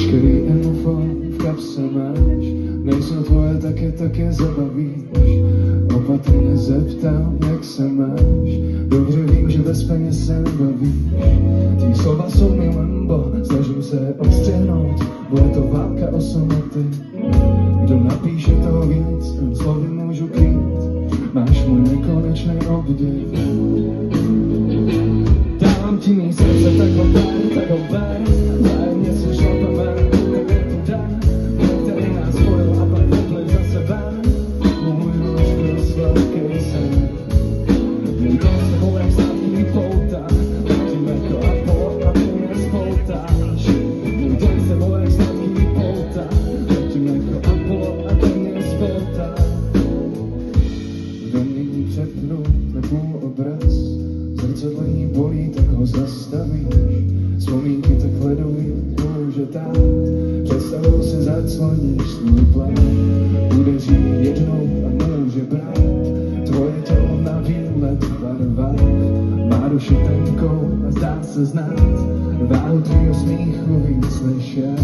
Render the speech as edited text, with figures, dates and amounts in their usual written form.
Veškerý emofon v kapse máš, nejsou tvoje, tak je zabavíš. Opatrně zeptám, jak se máš, dobře vím, že bez peněz se nebavíš. Tvý slova jsou mi lembo, snažím se odstřihnout, bude to válka o samoty. Kdo napíše toho víc, ten slovy můžu krýt, máš můj nekonečný obdiv. Dám ti mý srdce, tak ho ber, vzájemně se šlapeme, tak je to den, který nás spojil a pak vypli za sebe. Můj nož byl sladký sen, jen to s tebou jak sladký pouta, letím jako Apollo a ty mě spoutáš. Jen to s tebou jak sladký pouta, letím jako Apollo a ty mě spoutáš. Domění přepnu na půl obraz, zrcadlení bolí, tak ho zastavíš. Vzpomínky tak hledují, může tát, představou si zacloníš svůj plán. Bude žít jednou a může brát, tvoje tělo na výlet v barvách. Má duši tenkou a zdá se znát, váhu tvýho smíchu víc než já.